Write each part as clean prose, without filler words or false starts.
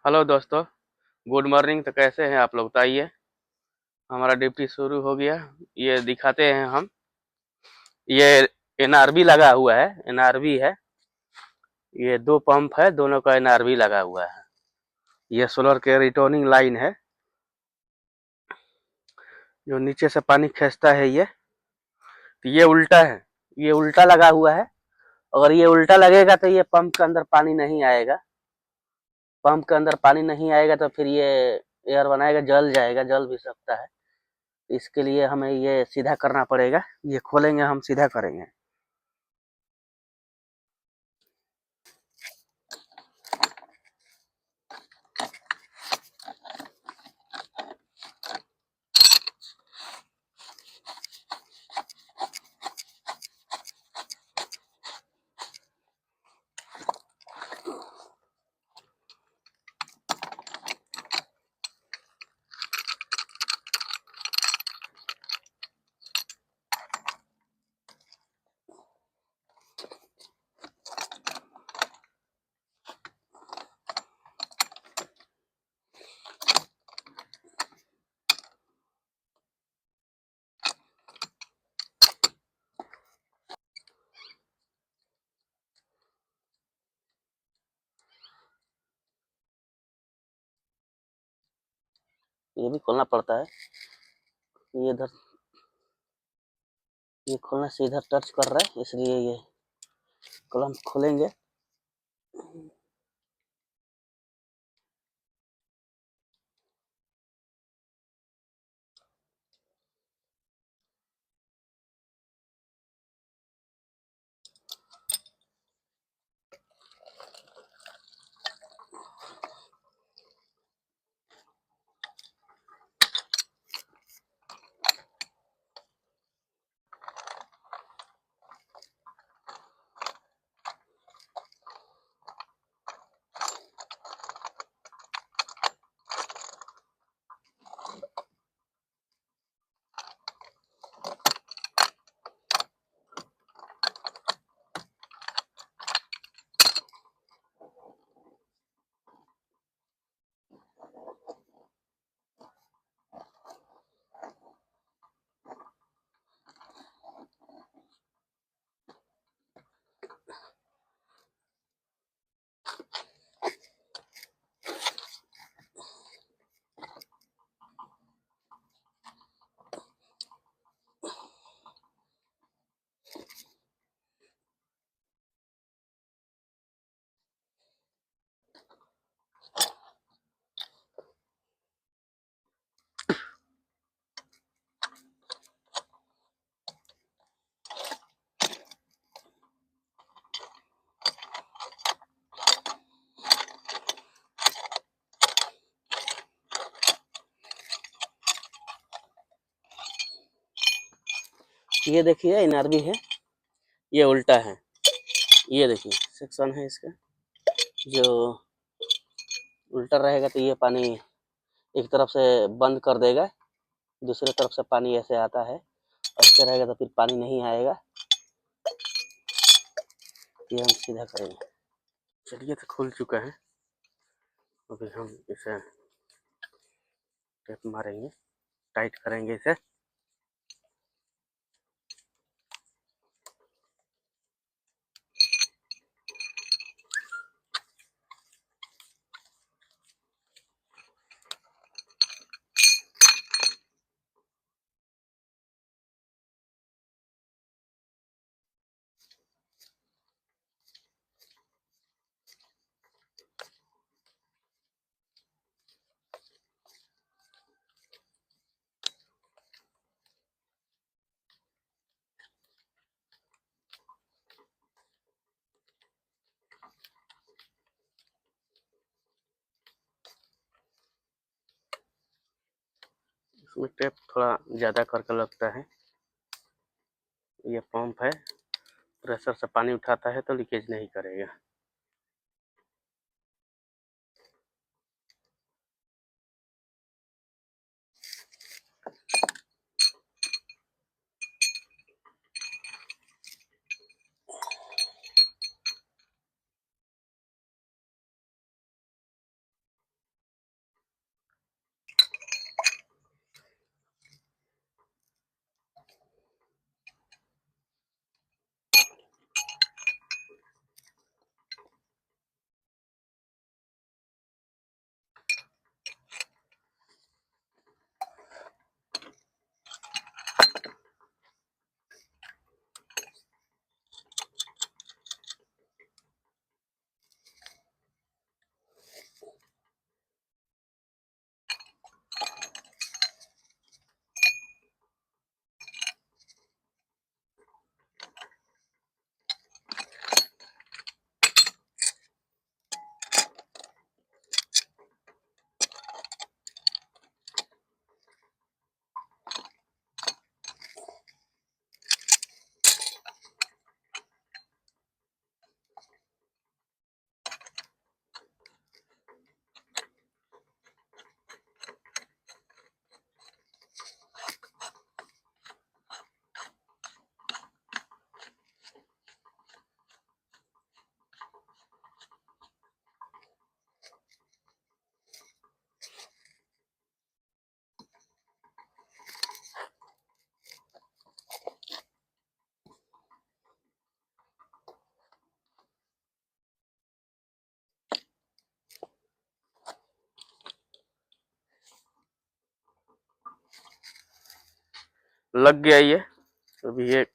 Hello दोस्तों, good morning. तो कैसे हैं आप लोग बताइए। हमारा ड्यूटी शुरू हो गया। ये दिखाते हैं हम। ये एनआरबी लगा हुआ है, एनआरबी है। ये दो पंप है, दोनों का एनआरबी लगा हुआ है। ये सोलर के रिटर्निंग लाइन है जो नीचे से पानी खींचता है। ये तो ये उल्टा है, ये उल्टा लगा हुआ है। अगर ये उल्टा लगेगा तो ये पंप के अंदर पानी नहीं आएगा। पंप के अंदर पानी नहीं आएगा तो फिर ये एयर बनाएगा, जल जाएगा, जल भी सकता है। इसके लिए हमें ये सीधा करना पड़ेगा। ये खोलेंगे, हम सीधा करेंगे। ये भी खोलना पड़ता है। ये इधर, ये खोलने से इधर टच कर रहा है, इसलिए ये कलम खोलेंगे। ये देखिए एनआरबी है, ये उल्टा है। ये देखिए सेक्शन है इसका, जो उल्टा रहेगा तो ये पानी एक तरफ से बंद कर देगा, दूसरे तरफ से पानी ऐसे आता है। ऐसे रहेगा तो फिर पानी नहीं आएगा। ये हम सीधा करेंगे। चलिए, तो खुल चुका है। अभी हम इसे टेप मारेंगे, टाइट करेंगे इसे। इसमें टेप थोड़ा ज़्यादा करके लगता है। ये पंप है, प्रेशर से पानी उठाता है तो लीकेज नहीं करेगा। लग गया ये। अभी ये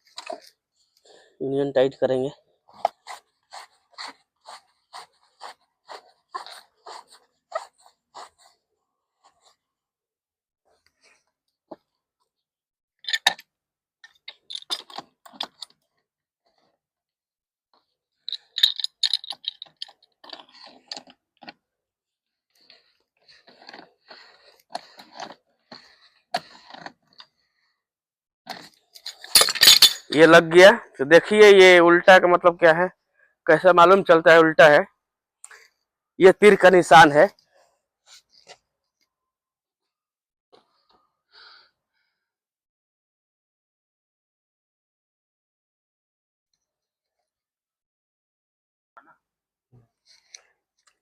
यूनियन टाइट करेंगे। ये लग गया। तो देखिए ये उल्टा का मतलब क्या है, कैसे मालूम चलता है उल्टा है। ये तीर का निशान है।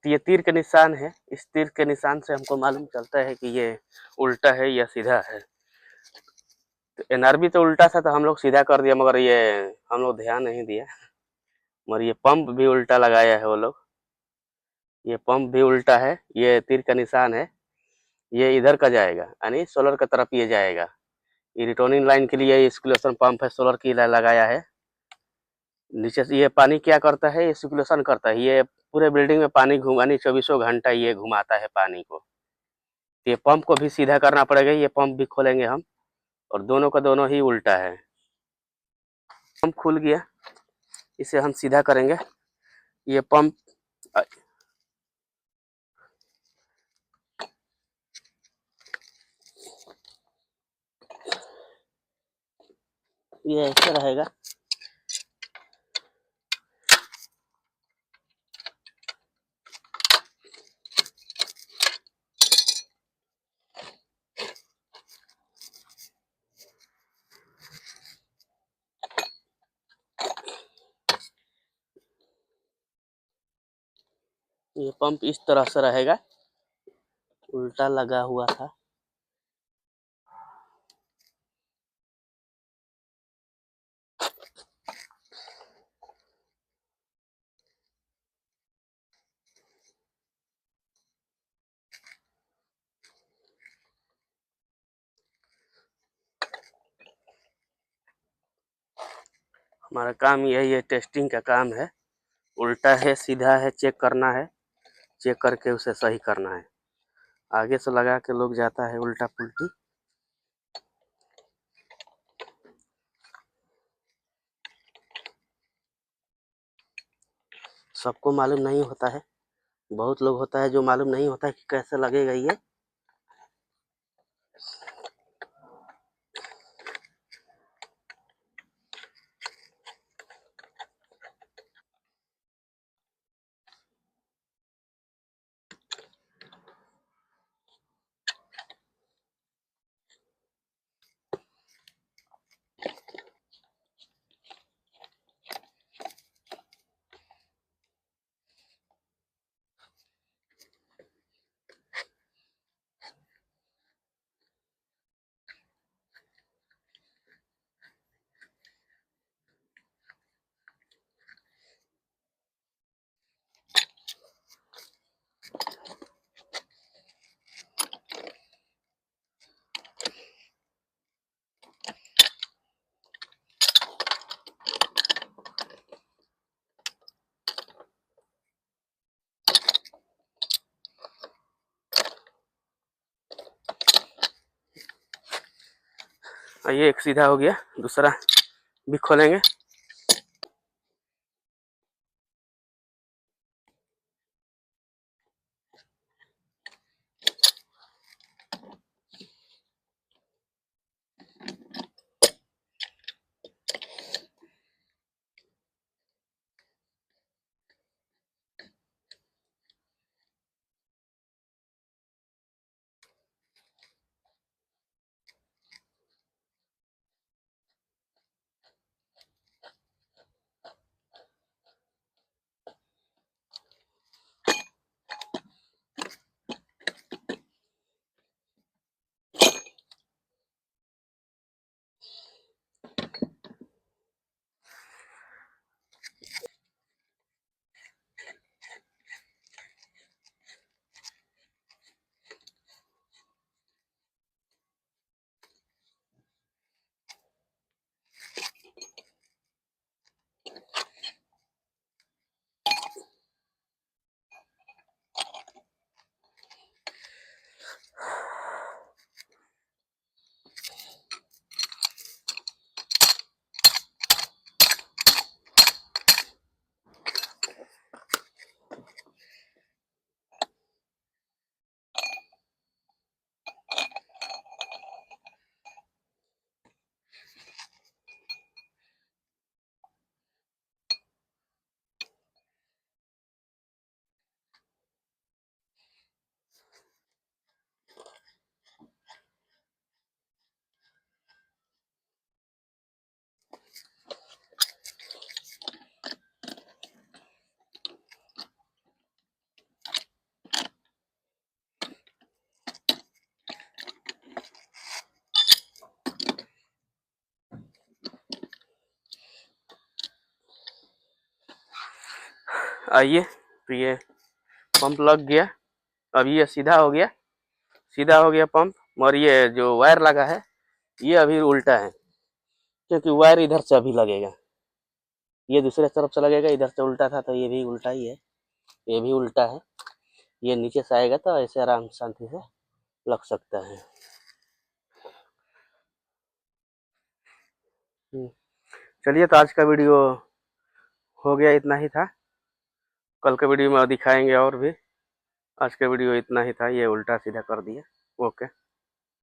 तो ये तीर का निशान है। इस तीर के निशान से हमको मालूम चलता है कि ये उल्टा है या सीधा है। तो एनआरबी तो उल्टा था तो हम लोग सीधा कर दिया, मगर ये हम लोग ध्यान नहीं दिया। मगर ये पंप भी उल्टा लगाया है वो लोग। ये पंप भी उल्टा है। ये तीर का निशान है। ये इधर का जाएगा, यानी सोलर की तरफ ये जाएगा। ये रिटर्निंग लाइन के लिए सर्कुलेशन पंप है, सोलर की लगाया है। नीचे से ये पानी क्या करता है, ये सर्कुलेशन करता है। ये पूरे बिल्डिंग में पानी घुमानी 24 घंटा ये घुमाता है पानी को। ये पंप को भी सीधा करना पड़ेगा। ये पंप भी खोलेंगे हम, और दोनों का दोनों ही उल्टा है। पंप खुल गया, इसे हम सीधा करेंगे। ये पंप ये ऐसे रहेगा। ये पंप इस तरह से रहेगा, उल्टा लगा हुआ था। हमारा काम यही है, टेस्टिंग का काम है। उल्टा है सीधा है चेक करना है, चेक करके उसे सही करना है। आगे से लगा के लोग जाता है उल्टा पुल्टी। सबको मालूम नहीं होता है, बहुत लोग होता है जो मालूम नहीं होता है कि कैसे लगेगा ये। ये एक सीधा हो गया, दूसरा भी खोलेंगे। आइए, तो ये पंप लग गया। अब ये सीधा हो गया, सीधा हो गया पंप। और ये जो वायर लगा है ये अभी उल्टा है, क्योंकि वायर इधर से अभी लगेगा, ये दूसरे तरफ से लगेगा, इधर से उल्टा था तो ये भी उल्टा ही है, ये भी उल्टा है। ये नीचे से आएगा तो ऐसे आराम शांति से लग सकता है। चलिए, तो आज का वीडियो हो गया, इतना ही था। कल के वीडियो में दिखाएंगे और भी। आज का वीडियो इतना ही था, ये उल्टा सीधा कर दिया। ओके।